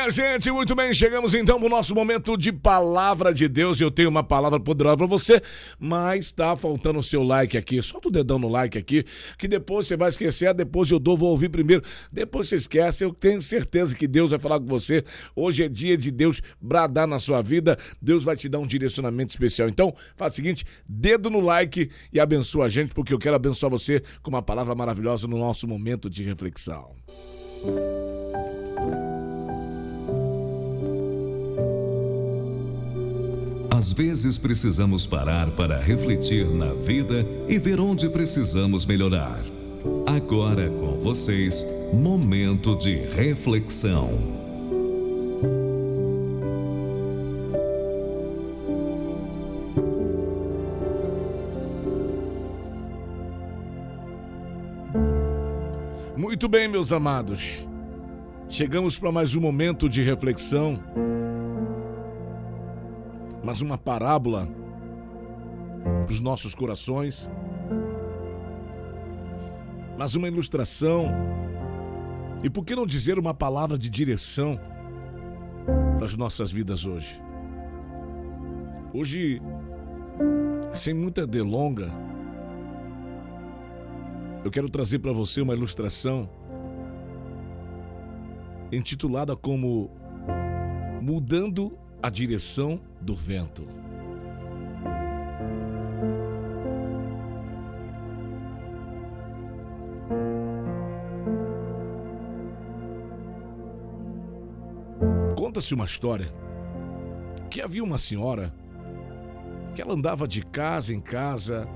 Minha gente, muito bem, chegamos então pro nosso momento de palavra de Deus. Eu tenho uma palavra poderosa pra você, mas tá faltando o seu like aqui. Solta o dedão no like aqui, que depois você vai esquecer, depois eu vou ouvir primeiro, depois você esquece. Eu tenho certeza que Deus vai falar com você. Hoje é dia de Deus bradar na sua vida, Deus vai te dar um direcionamento especial. Então, faz o seguinte, dedo no like e abençoa a gente, porque eu quero abençoar você com uma palavra maravilhosa no nosso momento de reflexão. Às vezes precisamos parar para refletir na vida e ver onde precisamos melhorar. Agora com vocês, momento de reflexão. Muito bem, meus amados. Chegamos para mais um momento de reflexão. Mas uma parábola para os nossos corações, mas uma ilustração, e por que não dizer uma palavra de direção para as nossas vidas hoje. Hoje, sem muita delonga, eu quero trazer para você uma ilustração intitulada como Mudando a Direção do Vento. Conta-se uma história que havia uma senhora que ela andava de casa em casa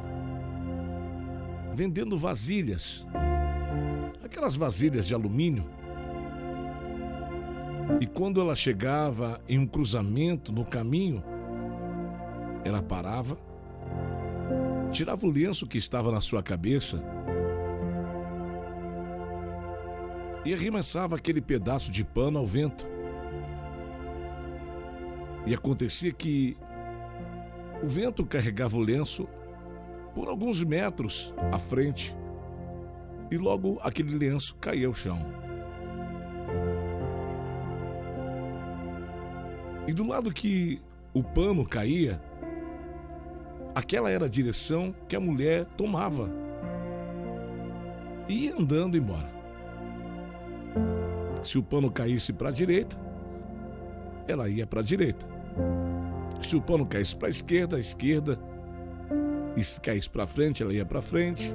vendendo vasilhas, aquelas vasilhas de alumínio. E quando ela chegava em um cruzamento no caminho, ela parava, tirava o lenço que estava na sua cabeça e arremessava aquele pedaço de pano ao vento. E acontecia que o vento carregava o lenço por alguns metros à frente e logo aquele lenço caía ao chão. E do lado que o pano caía, aquela era a direção que a mulher tomava. E ia andando embora. Se o pano caísse para a direita, ela ia para a direita. Se o pano caísse para a esquerda, E se caísse para frente, ela ia para frente.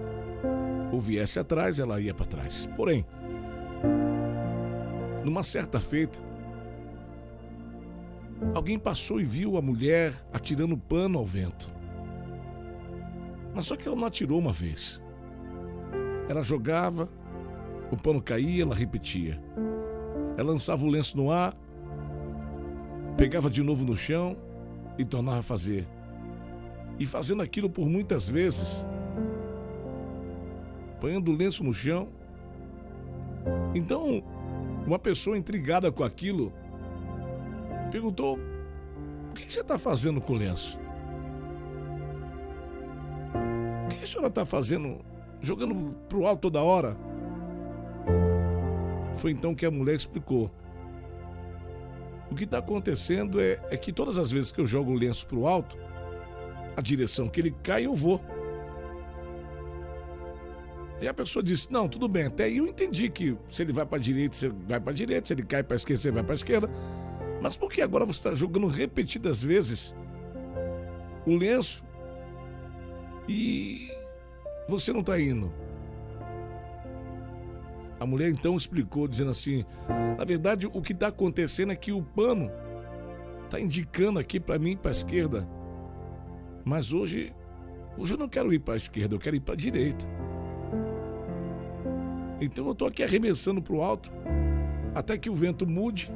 Ou viesse atrás, ela ia para trás. Porém, numa certa feita, alguém passou e viu a mulher atirando pano ao vento. Mas só que ela não atirou uma vez. Ela jogava, o pano caía, ela repetia. Ela lançava o lenço no ar, pegava de novo no chão e tornava a fazer. E fazendo aquilo por muitas vezes, apanhando o lenço no chão. Então, uma pessoa intrigada com aquilo perguntou: o que você está fazendo com o lenço? O que a senhora está fazendo? Jogando para o alto toda hora? Foi então que a mulher explicou: o que está acontecendo é que todas as vezes que eu jogo o lenço para o alto, a direção que ele cai eu vou. E a pessoa disse: não, tudo bem, até aí eu entendi que se ele vai para a direita, você vai para a direita, se ele cai para a esquerda, você vai para a esquerda. Mas por que agora você está jogando repetidas vezes o lenço e você não está indo? A mulher então explicou, dizendo assim: na verdade, o que está acontecendo é que o pano está indicando aqui para mim, para a esquerda. Mas hoje eu não quero ir para a esquerda, eu quero ir para a direita. Então eu estou aqui arremessando para o alto, até que o vento mude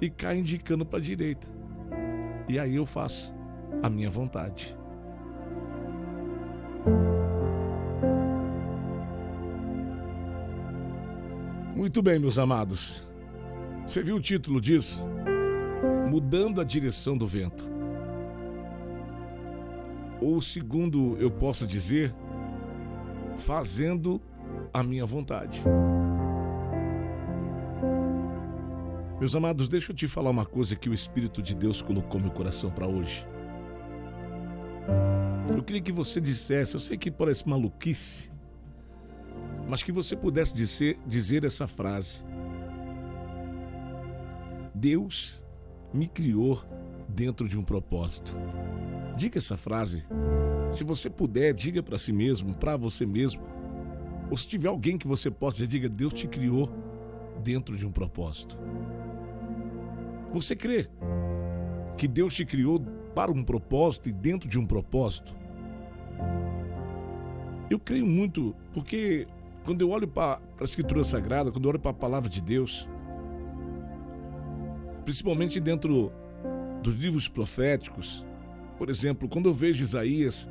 e cai indicando para a direita. E aí eu faço a minha vontade. Muito bem, meus amados. Você viu o título disso? Mudando a direção do vento. Ou, segundo eu posso dizer, fazendo a minha vontade. Meus amados, deixa eu te falar uma coisa que o Espírito de Deus colocou no meu coração para hoje. Eu queria que você dissesse, eu sei que parece maluquice, mas que você pudesse dizer essa frase: Deus me criou dentro de um propósito. Diga essa frase. Se você puder, diga para si mesmo, para você mesmo. Ou se tiver alguém que você possa dizer, diga: Deus te criou dentro de um propósito. Você crê que Deus te criou para um propósito e dentro de um propósito? Eu creio muito, porque quando eu olho para a Escritura Sagrada, quando eu olho para a Palavra de Deus, principalmente dentro dos livros proféticos, por exemplo, quando eu vejo Isaías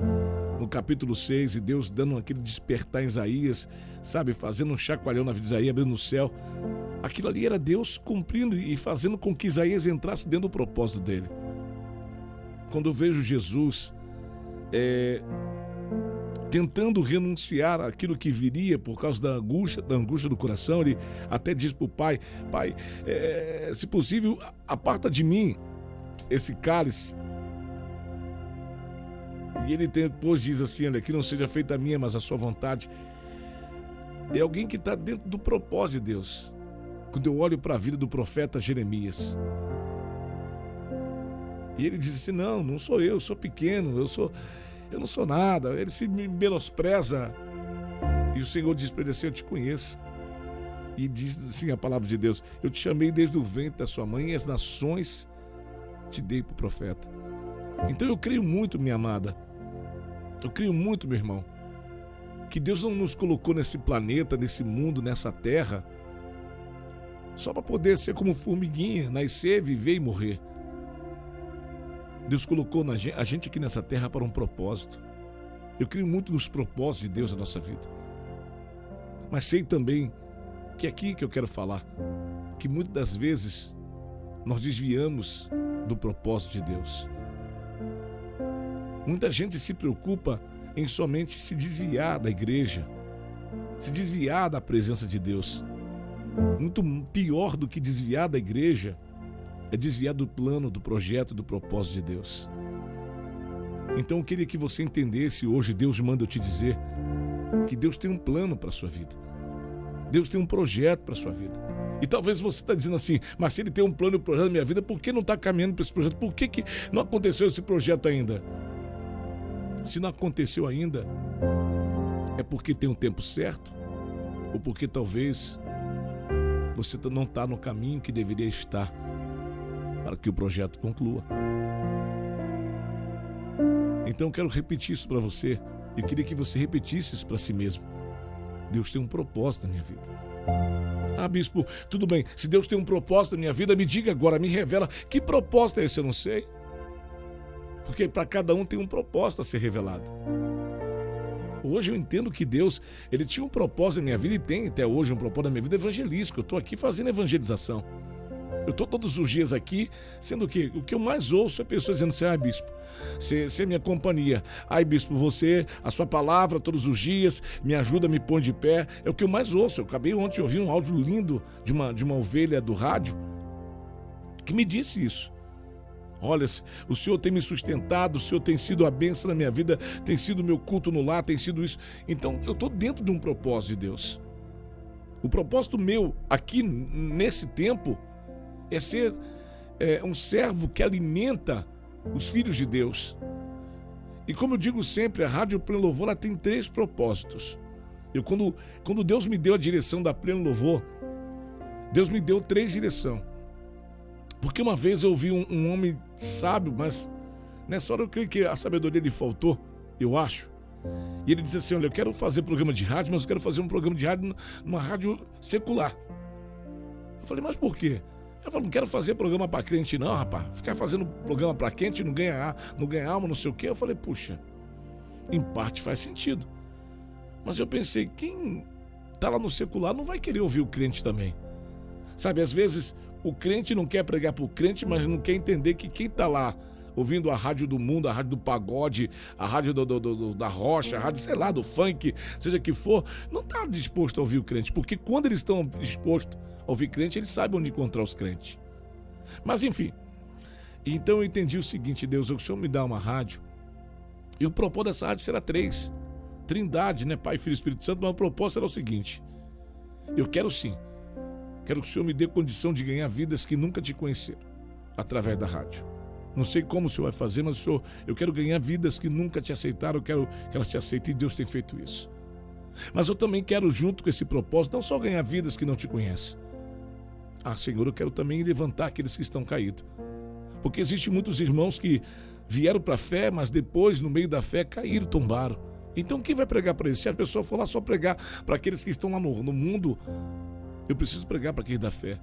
no capítulo 6 e Deus dando aquele despertar em Isaías, sabe, fazendo um chacoalhão na vida de Isaías, abrindo o céu, aquilo ali era Deus cumprindo e fazendo com que Isaías entrasse dentro do propósito dele. Quando eu vejo Jesus tentando renunciar àquilo que viria por causa da angústia do coração, ele até diz para o Pai: Pai, se possível, aparta de mim esse cálice. E ele depois diz assim: olha, que não seja feita a minha, mas a sua vontade. É alguém que está dentro do propósito de Deus. Quando eu olho para a vida do profeta Jeremias, e ele diz assim: não sou eu sou pequeno, eu não sou nada. Ele se menospreza. E o Senhor diz para ele assim: eu te conheço. E diz assim a palavra de Deus: eu te chamei desde o ventre da sua mãe e as nações te dei para o profeta. Então eu creio muito, minha amada, eu creio muito, meu irmão, que Deus não nos colocou nesse planeta, nesse mundo, nessa terra, só para poder ser como formiguinha, nascer, viver e morrer. Deus colocou a gente aqui nessa terra para um propósito. Eu creio muito nos propósitos de Deus na nossa vida. Mas sei também que é aqui que eu quero falar, que muitas das vezes nós desviamos do propósito de Deus. Muita gente se preocupa em somente se desviar da igreja, se desviar da presença de Deus. Muito pior do que desviar da igreja é desviar do plano, do projeto, do propósito de Deus. Então eu queria que você entendesse hoje, Deus manda eu te dizer que Deus tem um plano para a sua vida. Deus tem um projeto para a sua vida. E talvez você está dizendo assim: mas se Ele tem um plano e um projeto na minha vida, por que não está caminhando para esse projeto? Por que não aconteceu esse projeto ainda? Se não aconteceu ainda, é porque tem um tempo certo, ou porque talvez você não está no caminho que deveria estar para que o projeto conclua. Então eu quero repetir isso para você. Eu queria que você repetisse isso para si mesmo. Deus tem um propósito na minha vida. Ah, bispo, tudo bem. Se Deus tem um propósito na minha vida, me diga agora, me revela. Que propósito é esse? Eu não sei. Porque para cada um tem um propósito a ser revelado. Hoje eu entendo que Deus, Ele tinha um propósito na minha vida e tem até hoje um propósito na minha vida evangelístico. Eu estou aqui fazendo evangelização. Eu estou todos os dias aqui, sendo que o que eu mais ouço é pessoas dizendo assim: bispo, você é minha companhia. Bispo, você, a sua palavra todos os dias me ajuda, me põe de pé. É o que eu mais ouço. Eu acabei ontem de ouvir um áudio lindo de uma ovelha do rádio que me disse isso. Olha, o Senhor tem me sustentado, o Senhor tem sido a bênção na minha vida, tem sido o meu culto no lar, tem sido isso. Então eu estou dentro de um propósito de Deus. O propósito meu aqui nesse tempo é ser um servo que alimenta os filhos de Deus. E como eu digo sempre, a Rádio Pleno Louvor ela tem 3 propósitos. Quando Deus me deu a direção da Pleno Louvor, Deus me deu 3 direções. Porque uma vez eu ouvi um homem sábio, mas nessa hora eu creio que a sabedoria lhe faltou, eu acho. E ele disse assim: olha, eu quero fazer programa de rádio, mas eu quero fazer um programa de rádio numa rádio secular. Eu falei: mas por quê? Eu falei: não quero fazer programa para crente não, rapaz. Ficar fazendo programa para crente não ganha alma, não sei o quê. Eu falei: puxa, em parte faz sentido. Mas eu pensei, quem está lá no secular não vai querer ouvir o crente também. Sabe, às vezes o crente não quer pregar para o crente, mas não quer entender que quem está lá ouvindo a rádio do mundo, a rádio do pagode, a rádio da rocha, a rádio, sei lá, do funk, seja que for, não está disposto a ouvir o crente. Porque quando eles estão dispostos a ouvir crente, eles sabem onde encontrar os crentes. Mas enfim, então eu entendi o seguinte: Deus, o Senhor me dá uma rádio, e o propósito dessa rádio será 3. Trindade, né? Pai, Filho e Espírito Santo. Mas o propósito será o seguinte: eu quero sim, quero que o Senhor me dê condição de ganhar vidas que nunca te conheceram através da rádio. Não sei como o Senhor vai fazer, mas Senhor, eu quero ganhar vidas que nunca te aceitaram, eu quero que elas te aceitem, e Deus tem feito isso. Mas eu também quero, junto com esse propósito, não só ganhar vidas que não te conhecem. Senhor, eu quero também levantar aqueles que estão caídos. Porque existem muitos irmãos que vieram para a fé, mas depois, no meio da fé, caíram, tombaram. Então quem vai pregar para eles? Se a pessoa for lá só pregar para aqueles que estão lá no mundo, eu preciso pregar para aqueles da fé.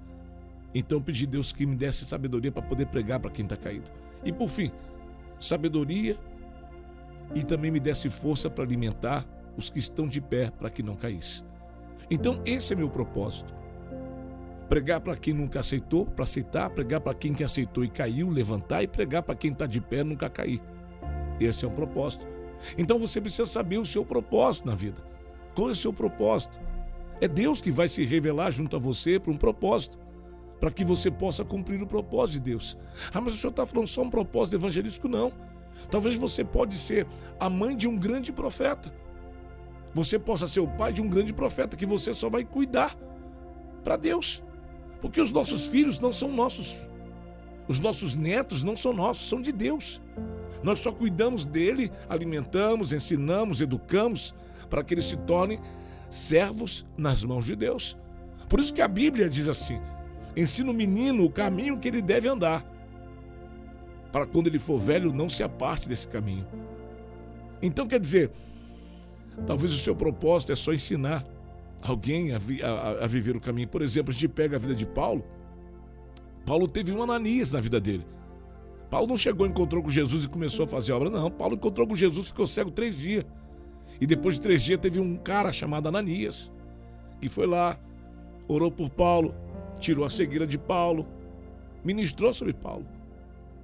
Então eu pedi a Deus que me desse sabedoria para poder pregar para quem está caído. E por fim, sabedoria, e também me desse força para alimentar os que estão de pé para que não caísse. Então esse é meu propósito. Pregar para quem nunca aceitou, para aceitar, pregar para quem que aceitou e caiu, levantar, e pregar para quem está de pé, nunca cair. Esse é um propósito. Então você precisa saber o seu propósito na vida. Qual é o seu propósito? É Deus que vai se revelar junto a você para um propósito, para que você possa cumprir o propósito de Deus. Mas o senhor está falando só um propósito evangelístico? Não. Talvez você pode ser a mãe de um grande profeta. Você possa ser o pai de um grande profeta, que você só vai cuidar para Deus. Porque os nossos filhos não são nossos. Os nossos netos não são nossos, são de Deus. Nós só cuidamos dele, alimentamos, ensinamos, educamos, para que eles se tornem servos nas mãos de Deus. Por isso que a Bíblia diz assim: ensina o menino o caminho que ele deve andar, para quando ele for velho não se aparte desse caminho. Então quer dizer, talvez o seu propósito é só ensinar alguém a viver o caminho. Por exemplo, a gente pega a vida de Paulo. Paulo teve um Ananias na vida dele. Paulo não chegou, encontrou com Jesus e começou a fazer obra, não. Paulo encontrou com Jesus, ficou cego 3 dias. E depois de 3 dias teve um cara chamado Ananias, que foi lá, orou por Paulo, tirou a cegueira de Paulo, ministrou sobre Paulo,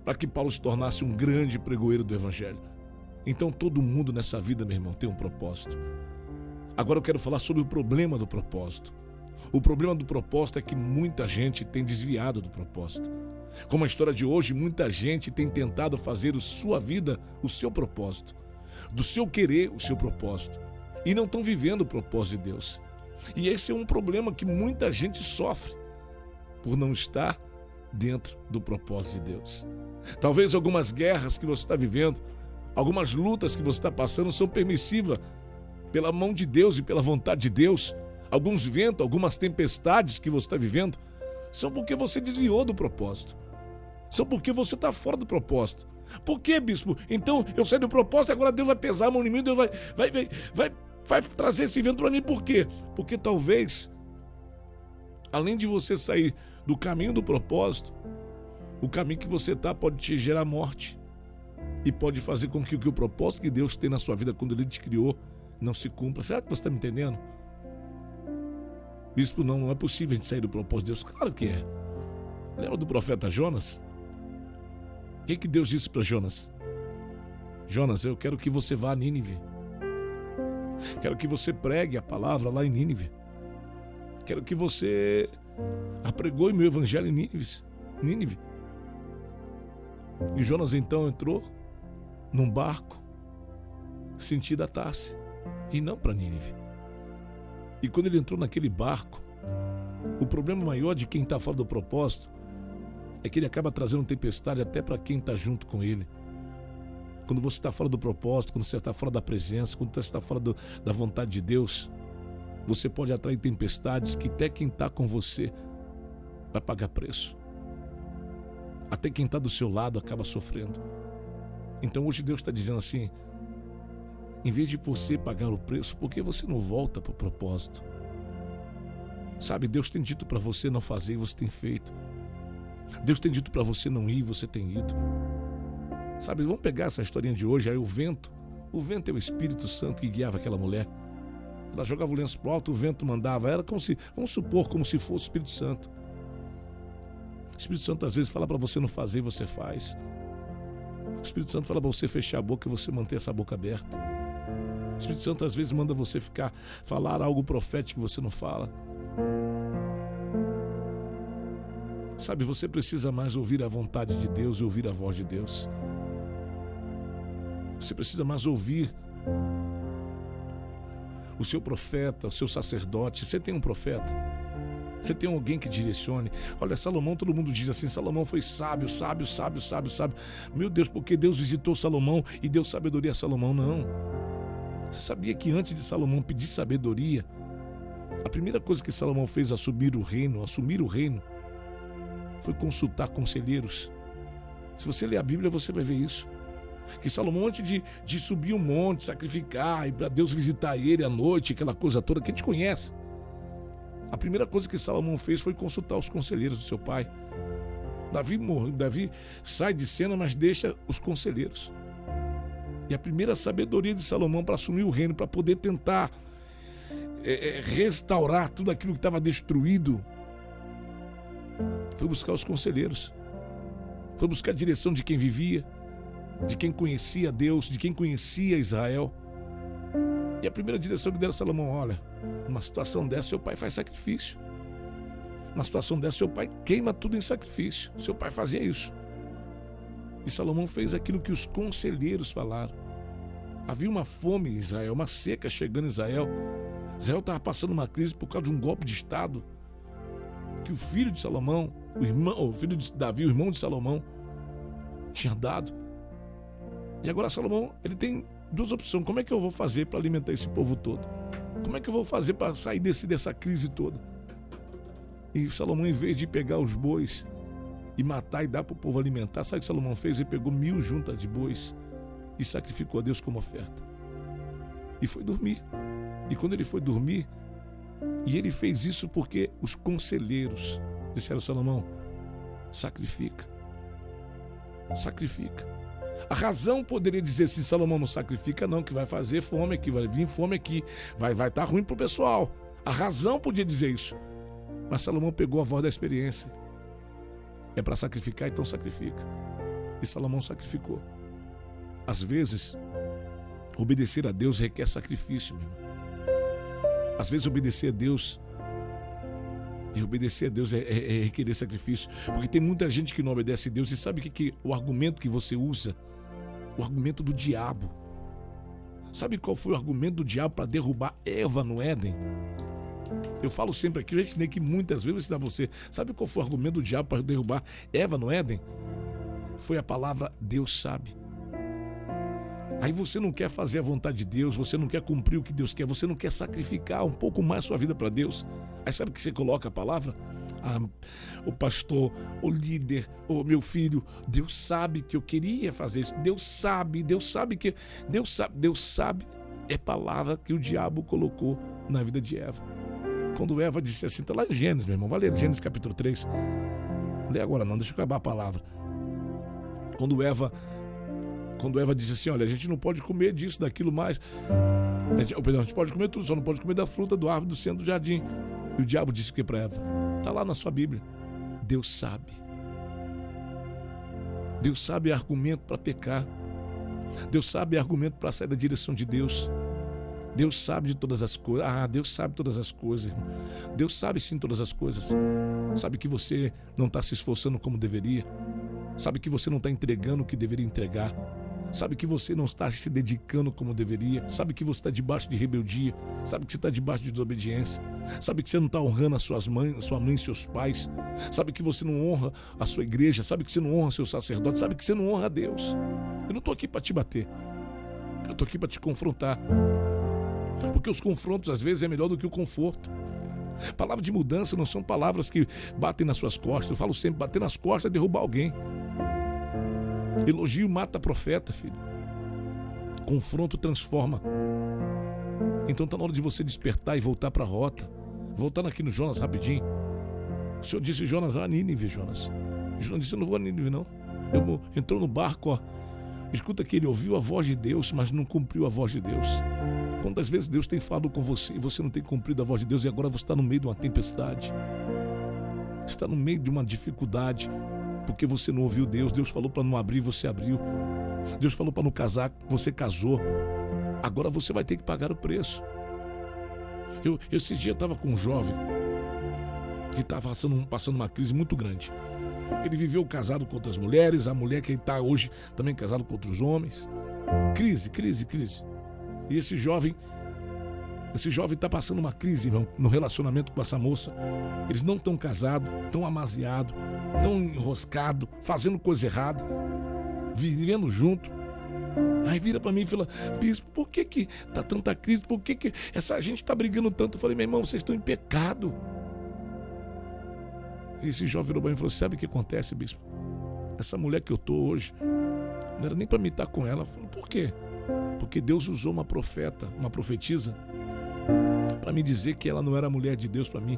para que Paulo se tornasse um grande pregoeiro do Evangelho. Então todo mundo nessa vida, meu irmão, tem um propósito. Agora eu quero falar sobre o problema do propósito. O problema do propósito é que muita gente tem desviado do propósito. Como a história de hoje, muita gente tem tentado fazer da sua vida o seu propósito, do seu querer o seu propósito, e não estão vivendo o propósito de Deus. E esse é um problema que muita gente sofre por não estar dentro do propósito de Deus. Talvez algumas guerras que você está vivendo, algumas lutas que você está passando são permissivas pela mão de Deus e pela vontade de Deus. Alguns ventos, algumas tempestades que você está vivendo são porque você desviou do propósito. São porque você está fora do propósito. Por quê, bispo? Então eu saí do propósito, agora Deus vai pesar a mão em mim, Deus vai trazer esse vento para mim. Por quê? Porque talvez, além de você sair do caminho do propósito, o caminho que você está pode te gerar morte. E pode fazer com que o propósito que Deus tem na sua vida quando Ele te criou não se cumpra. Será que você está me entendendo? Bispo, não é possível a gente sair do propósito de Deus. Claro que é. Lembra do profeta Jonas? O que Deus disse para Jonas? Jonas, eu quero que você vá a Nínive. Quero que você pregue a palavra lá em Nínive. Quero que você apregoe meu evangelho em Nínive. E Jonas então entrou num barco sentido a Tarse e não para Nínive. E quando ele entrou naquele barco, o problema maior de quem está fora do propósito é que ele acaba trazendo tempestade até para quem está junto com ele. Quando você está fora do propósito, quando você está fora da presença, quando você está fora da vontade de Deus, você pode atrair tempestades que até quem está com você vai pagar preço. Até quem está do seu lado acaba sofrendo. Então hoje Deus está dizendo assim: em vez de você pagar o preço, por que você não volta para o propósito? Sabe, Deus tem dito para você não fazer e você tem feito. Deus tem dito para você não ir e você tem ido. Sabe, vamos pegar essa historinha de hoje, aí o vento é o Espírito Santo que guiava aquela mulher. Ela jogava o lenço pro alto, o vento mandava, era como se, vamos supor, como se fosse o Espírito Santo. O Espírito Santo às vezes fala para você não fazer e você faz. O Espírito Santo fala para você fechar a boca e você manter essa boca aberta. O Espírito Santo às vezes manda você falar algo profético que você não fala. Sabe, você precisa mais ouvir a vontade de Deus e ouvir a voz de Deus. Você precisa mais ouvir o seu profeta, o seu sacerdote. Você tem um profeta? Você tem alguém que direcione? Olha, Salomão, todo mundo diz assim, Salomão foi sábio, sábio, sábio, sábio, sábio. Meu Deus, porque Deus visitou Salomão e deu sabedoria a Salomão? Não. Você sabia que antes de Salomão pedir sabedoria, a primeira coisa que Salomão fez ao assumir o reino, foi consultar conselheiros? Se você ler a Bíblia, você vai ver isso. Que Salomão, antes de subir um monte, sacrificar, e para Deus visitar ele à noite, aquela coisa toda que a gente conhece, a primeira coisa que Salomão fez foi consultar os conselheiros do seu pai. Davi sai de cena, mas deixa os conselheiros. E a primeira sabedoria de Salomão para assumir o reino, para poder tentar restaurar tudo aquilo que estava destruído, foi buscar os conselheiros. Foi buscar a direção de quem vivia, de quem conhecia Deus, de quem conhecia Israel. E a primeira direção que deram a Salomão: olha, numa situação dessa seu pai faz sacrifício. Numa situação dessa seu pai queima tudo em sacrifício. Seu pai fazia isso. E Salomão fez aquilo que os conselheiros falaram. Havia uma fome em Israel, uma seca chegando em Israel. Israel estava passando uma crise por causa de um golpe de Estado que o filho de Salomão, o filho de Davi, o irmão de Salomão, tinha dado. E agora Salomão, ele tem duas opções. Como é que eu vou fazer para alimentar esse povo todo? Como é que eu vou fazer para sair dessa crise toda? E Salomão, em vez de pegar os bois e matar e dar para o povo alimentar, sabe o que Salomão fez? Ele pegou 1000 juntas de bois e sacrificou a Deus como oferta. E foi dormir. E quando ele foi dormir, e ele fez isso porque os conselheiros disseram: Salomão, sacrifica. Sacrifica. A razão poderia dizer assim: Salomão, não sacrifica não, que vai fazer fome aqui, vai vir fome aqui, vai estar ruim pro pessoal. A razão podia dizer isso. Mas Salomão pegou a voz da experiência. É para sacrificar, então sacrifica. E Salomão sacrificou. Às vezes, obedecer a Deus requer sacrifício, meu irmão. Às vezes obedecer a Deus é requerer sacrifício. Porque tem muita gente que não obedece a Deus. E sabe o argumento que você usa? O argumento do diabo. Sabe qual foi o argumento do diabo para derrubar Eva no Éden? Eu falo sempre aqui, eu já ensinei que muitas vezes eu vou ensinar você. Sabe qual foi o argumento do diabo para derrubar Eva no Éden? Foi a palavra Deus sabe. Aí você não quer fazer a vontade de Deus, você não quer cumprir o que Deus quer, você não quer sacrificar um pouco mais sua vida para Deus. Aí sabe o que você coloca a palavra? O pastor, o líder, o meu filho, Deus sabe que eu queria fazer isso. Deus sabe é palavra que o diabo colocou na vida de Eva. Quando Eva disse assim, está lá em Gênesis, meu irmão, vai ler Gênesis capítulo 3. Não lê agora não, deixa eu acabar a palavra. Quando Eva disse assim: olha, a gente não pode comer disso, daquilo mais. A gente pode comer tudo, só não pode comer da fruta do árvore do centro do jardim. E o diabo disse o que para Eva? Está lá na sua Bíblia. Deus sabe. Deus sabe argumento para pecar. Deus sabe argumento para sair da direção de Deus. Deus sabe de todas as coisas. Deus sabe todas as coisas, irmão. Deus sabe sim todas as coisas. Sabe que você não está se esforçando como deveria. Sabe que você não está entregando o que deveria entregar. Sabe que você não está se dedicando como deveria. Sabe que você está debaixo de rebeldia. Sabe que você está debaixo de desobediência. Sabe que você não está honrando sua mãe e seus pais. Sabe que você não honra a sua igreja. Sabe que você não honra seu sacerdote. Sabe que você não honra a Deus. Eu não estou aqui para te bater. Eu estou aqui para te confrontar. Porque os confrontos às vezes é melhor do que o conforto. Palavras de mudança não são palavras que batem nas suas costas. Eu falo sempre, bater nas costas é derrubar alguém. Elogio mata profeta, filho. Confronto transforma. Então está na hora de você despertar e voltar para a rota. Voltando aqui no Jonas rapidinho. O Senhor disse: Jonas, a Nínive, Jonas. Jonas disse: eu não vou a Nínive não. Entrou no barco, ó. Escuta que ele ouviu a voz de Deus, mas não cumpriu a voz de Deus. Quantas vezes Deus tem falado com você e você não tem cumprido a voz de Deus, e agora você está no meio de uma tempestade. Está no meio de uma dificuldade, porque você não ouviu Deus. Deus falou para não abrir, você abriu. Deus falou para não casar, você casou. Agora você vai ter que pagar o preço. Esse dia eu estava com um jovem que estava passando uma crise muito grande. Ele viveu casado com outras mulheres, a mulher que está hoje também casado com outros homens. Crise. E esse jovem está passando uma crise, irmão, no relacionamento com essa moça. Eles não estão casados, estão amaziados, estão enroscados, fazendo coisa errada, vivendo junto. Aí vira pra mim e fala: bispo, por que tá tanta crise? Por que essa gente tá brigando tanto? Eu falei: meu irmão, vocês estão em pecado. E esse jovem virou pra mim e falou: sabe o que acontece, bispo? Essa mulher que eu tô hoje, não era nem pra mim estar com ela. Eu falei: por quê? Porque Deus usou uma profeta, uma profetisa, para me dizer que ela não era mulher de Deus para mim,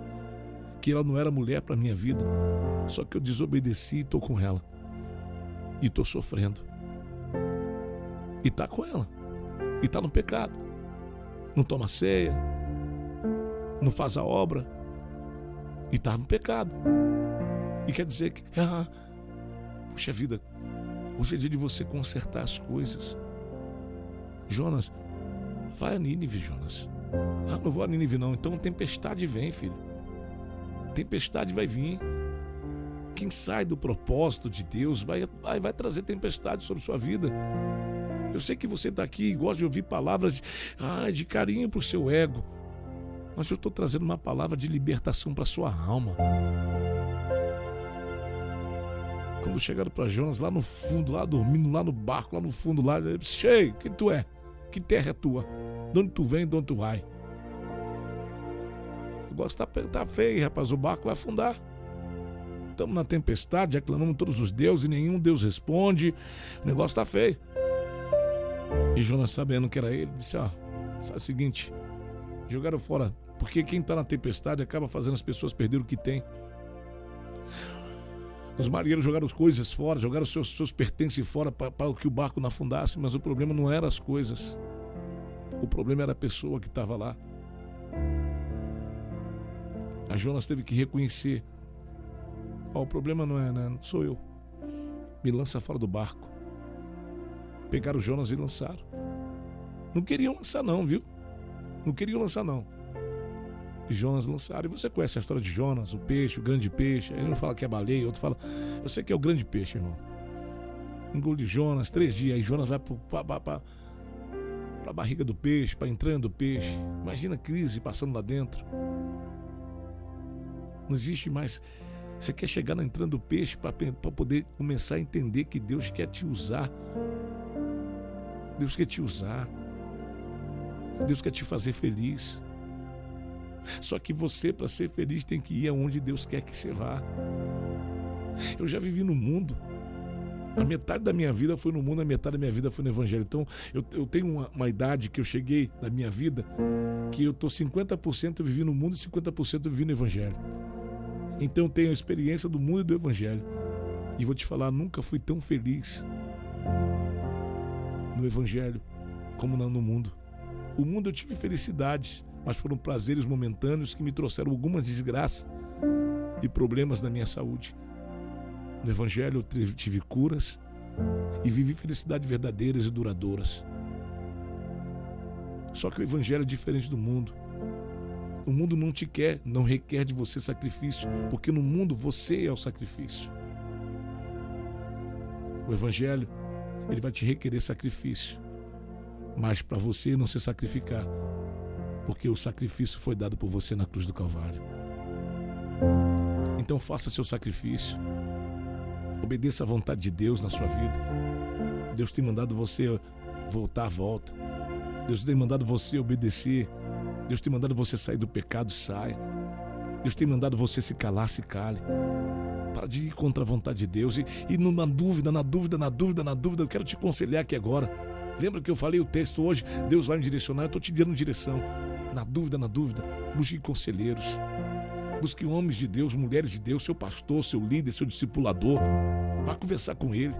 que ela não era mulher para minha vida. Só que eu desobedeci e tô com ela. E tô sofrendo. E tá com ela. E tá no pecado. Não toma ceia. Não faz a obra. E tá no pecado. E quer dizer que... puxa vida, hoje é dia de você consertar as coisas. Jonas, vai a Nínive, Jonas. Não vou a Nínive não. Então tempestade vem, filho. Tempestade vai vir. Quem sai do propósito de Deus vai trazer tempestade sobre sua vida. Eu sei que você está aqui e gosta de ouvir palavras de carinho para o seu ego. Mas eu estou trazendo uma palavra de libertação para a sua alma. Quando chegaram para Jonas lá no fundo, lá dormindo, lá no barco, lá no fundo, lá, cheio, quem tu é? Que terra é tua? De onde tu vem, de onde tu vai? O negócio tá feio, rapaz, o barco vai afundar. Estamos na tempestade, aclamamos todos os deuses e nenhum Deus responde. O negócio tá feio. E Jonas, sabendo que era ele, disse: sabe o seguinte, jogaram fora, porque quem está na tempestade acaba fazendo as pessoas perder o que tem. Os marinheiros jogaram coisas fora, jogaram seus pertences fora para que o barco não afundasse, mas o problema não era as coisas. O problema era a pessoa que estava lá. A Jonas teve que reconhecer: o problema não sou eu. Me lança fora do barco. Pegaram o Jonas e lançaram. Não queriam lançar não, viu? Não queriam lançar não. E Jonas lançaram. E você conhece a história de Jonas, o peixe, o grande peixe. Ele não fala que é baleia, outro fala... Eu sei que é o grande peixe, irmão. Engole Jonas, 3 dias. Aí Jonas vai para a barriga do peixe, para a entranha do peixe. Imagina a crise passando lá dentro. Não existe mais... Você quer chegar na entranha do peixe para poder começar a entender que Deus quer te usar. Deus quer te usar. Deus quer te fazer feliz. Só que você, para ser feliz, tem que ir aonde Deus quer que você vá. Eu já vivi no mundo. A metade da minha vida foi no mundo, a metade da minha vida foi no Evangelho. Então, eu tenho uma idade que eu cheguei na minha vida que eu estou 50% vivi no mundo e 50% vivi no Evangelho. Então, eu tenho a experiência do mundo e do Evangelho. E vou te falar, nunca fui tão feliz no Evangelho como no mundo. O mundo eu tive felicidades, mas foram prazeres momentâneos que me trouxeram algumas desgraças e problemas na minha saúde. No Evangelho eu tive curas e vivi felicidades verdadeiras e duradouras. Só que o Evangelho é diferente do mundo. O mundo não requer de você sacrifício, porque no mundo você é o sacrifício. O Evangelho, ele vai te requerer sacrifício, mas para você não se sacrificar, porque o sacrifício foi dado por você na cruz do Calvário. Então faça seu sacrifício, obedeça à vontade de Deus na sua vida. Deus tem mandado você voltar, volta. Deus tem mandado você obedecer. Deus tem mandado você sair do pecado, saia. Deus tem mandado você se calar, se cale. Para de ir contra a vontade de Deus. E na dúvida, eu quero te aconselhar aqui agora. Lembra que eu falei o texto hoje? Deus vai me direcionar, eu estou te dando direção. Na dúvida, busque conselheiros. Busque homens de Deus, mulheres de Deus, seu pastor, seu líder, seu discipulador. Vá conversar com ele.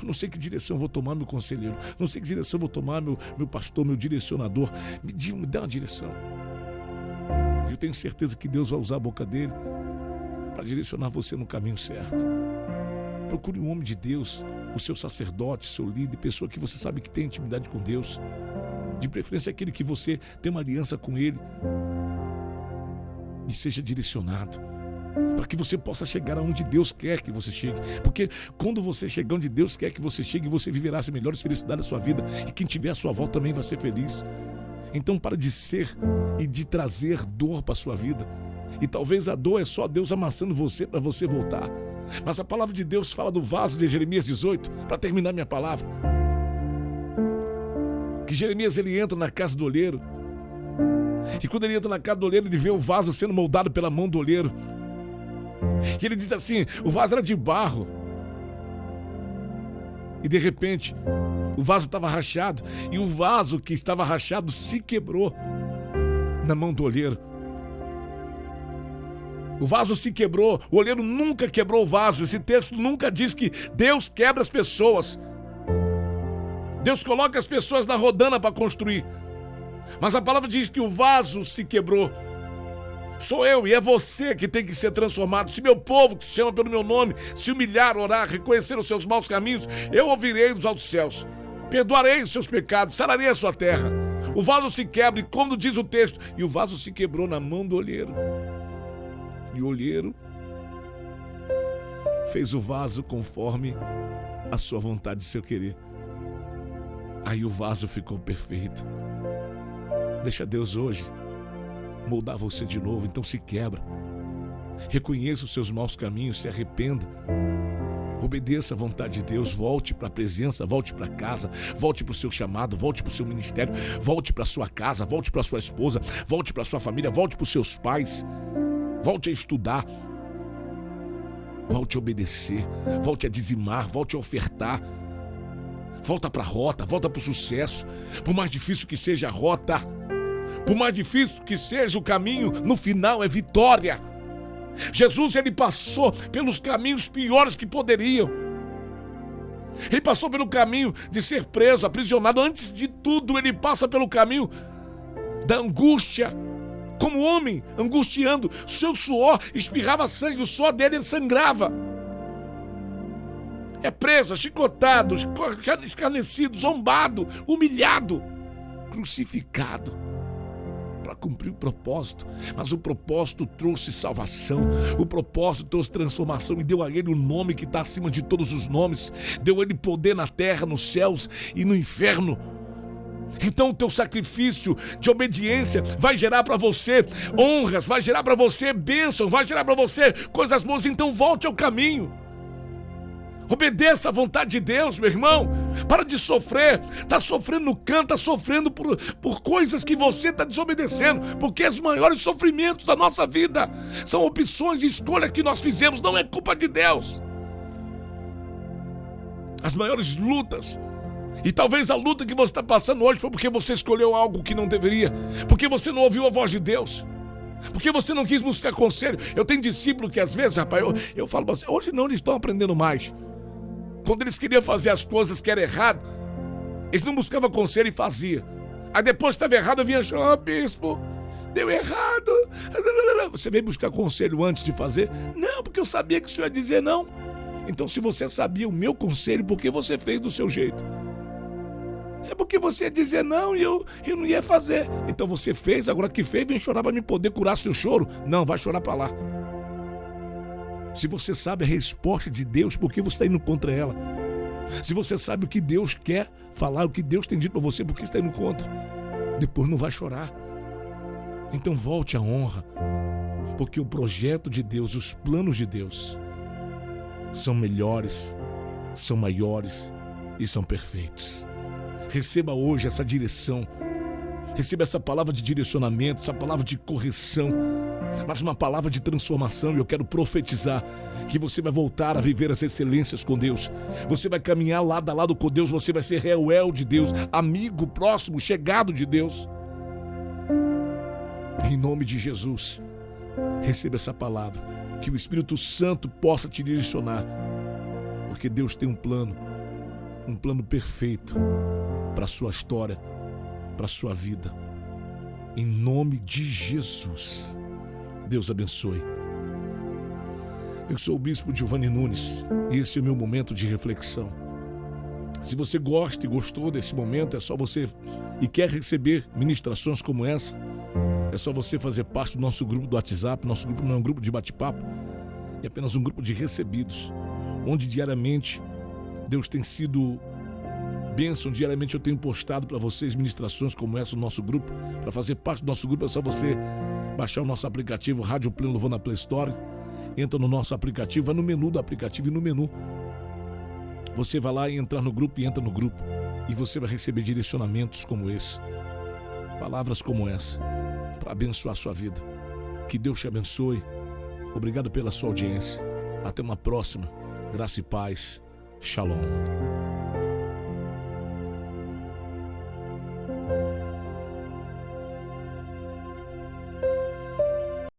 Não sei que direção eu vou tomar, meu conselheiro. Não sei que direção eu vou tomar, meu pastor, meu direcionador. Me dá uma direção. Eu tenho certeza que Deus vai usar a boca dele para direcionar você no caminho certo. Procure um homem de Deus, o seu sacerdote, seu líder, pessoa que você sabe que tem intimidade com Deus. De preferência aquele que você tem uma aliança com ele. E seja direcionado. para que você possa chegar aonde Deus quer que você chegue. Porque quando você chegar onde Deus quer que você chegue, você viverá as melhores felicidades da sua vida, e quem tiver à sua volta também vai ser feliz. Então para de ser e de trazer dor para a sua vida. E talvez a dor é só Deus amassando você para você voltar. Mas a palavra de Deus fala do vaso de Jeremias 18, para terminar minha palavra. Que Jeremias ele entra na casa do olheiro. E quando ele entra na casa do olheiro, ele vê o vaso sendo moldado pela mão do olheiro. E ele diz assim, o vaso era de barro. E de repente, o vaso estava rachado. E o vaso que estava rachado se quebrou na mão do olheiro. O vaso se quebrou, o olheiro nunca quebrou o vaso. Esse texto nunca diz que Deus quebra as pessoas. Deus coloca as pessoas na rodana para construir. Mas a palavra diz que o vaso se quebrou. Sou eu e é você que tem que ser transformado. Se meu povo, que se chama pelo meu nome, se humilhar, orar, reconhecer os seus maus caminhos, eu ouvirei dos altos céus. Perdoarei os seus pecados, sararei a sua terra. O vaso se quebra, e como diz o texto, e o vaso se quebrou na mão do olheiro. E o olheiro fez o vaso conforme a sua vontade e seu querer. Aí o vaso ficou perfeito. Deixa Deus hoje moldar você de novo, então se quebra. Reconheça os seus maus caminhos, se arrependa. Obedeça à vontade de Deus, volte para a presença, volte para casa, volte para o seu chamado, volte para o seu ministério, volte para a sua casa, volte para a sua esposa, volte para a sua família, volte para os seus pais. Volte a estudar, volte a obedecer, volte a dizimar, volte a ofertar. Volta para a rota, volta para o sucesso. Por mais difícil que seja a rota, por mais difícil que seja o caminho, no final é vitória. Jesus, ele passou pelos caminhos piores que poderiam. Ele passou pelo caminho de ser preso, aprisionado. Antes de tudo, ele passa pelo caminho da angústia. Como homem, angustiando, seu suor espirrava sangue, o suor dele sangrava. É preso, é chicotado, escarnecido, zombado, humilhado, crucificado, para cumprir o propósito. Mas o propósito trouxe salvação, o propósito trouxe transformação e deu a ele o nome que está acima de todos os nomes. Deu a ele poder na terra, nos céus e no inferno. Então o teu sacrifício de obediência vai gerar para você honras, vai gerar para você bênção, vai gerar para você coisas boas. Então volte ao caminho. Obedeça à vontade de Deus, meu irmão. Para de sofrer. Está sofrendo no canto, está sofrendo por coisas que você está desobedecendo. Porque os maiores sofrimentos da nossa vida são opções e escolhas que nós fizemos. Não é culpa de Deus. As maiores lutas, e talvez a luta que você está passando hoje foi porque você escolheu algo que não deveria, porque você não ouviu a voz de Deus, porque você não quis buscar conselho. Eu tenho discípulo que às vezes, rapaz, eu falo assim, hoje não, eles estão aprendendo mais. Quando eles queriam fazer as coisas que era errado, eles não buscavam conselho e faziam. Aí depois que estava errado, eu vinha achando, bispo, deu errado. Você veio buscar conselho antes de fazer? Não, porque eu sabia que o senhor ia dizer não. Então se você sabia o meu conselho, por que você fez do seu jeito? É porque você ia dizer não e eu não ia fazer. Então você fez, agora que fez, vem chorar para me poder curar seu choro. Não, vai chorar para lá. Se você sabe a resposta de Deus, por que você está indo contra ela? Se você sabe o que Deus quer falar, o que Deus tem dito para você, por que você está indo contra? Depois não vai chorar. Então volte à honra, porque o projeto de Deus, os planos de Deus são melhores, são maiores e são perfeitos. Receba hoje essa direção, receba essa palavra de direcionamento, essa palavra de correção, mas uma palavra de transformação. E eu quero profetizar que você vai voltar a viver as excelências com Deus. Você vai caminhar lado a lado com Deus, você vai ser reuel de Deus, amigo, próximo, chegado de Deus. Em nome de Jesus, receba essa palavra, que o Espírito Santo possa te direcionar, porque Deus tem um plano perfeito para a sua história, para a sua vida. Em nome de Jesus, Deus abençoe. Eu sou o Bispo Giovanni Nunes e esse é o meu momento de reflexão. Se você gosta e gostou desse momento, é só você e quer receber ministrações como essa, É só você fazer parte do nosso grupo do WhatsApp. Nosso grupo não é um grupo de bate-papo, é apenas um grupo de recebidos, onde diariamente Deus tem sido bênção. Diariamente eu tenho postado para vocês ministrações como essa no nosso grupo. Para fazer parte do nosso grupo é só você baixar o nosso aplicativo Rádio Pleno Louvor na Play Store. Entra no nosso aplicativo, vai no menu do aplicativo e no menu você vai lá e entrar no grupo e entra no grupo. E você vai receber direcionamentos como esse, palavras como essa, para abençoar a sua vida. Que Deus te abençoe. Obrigado pela sua audiência. Até uma próxima. Graça e paz. Shalom.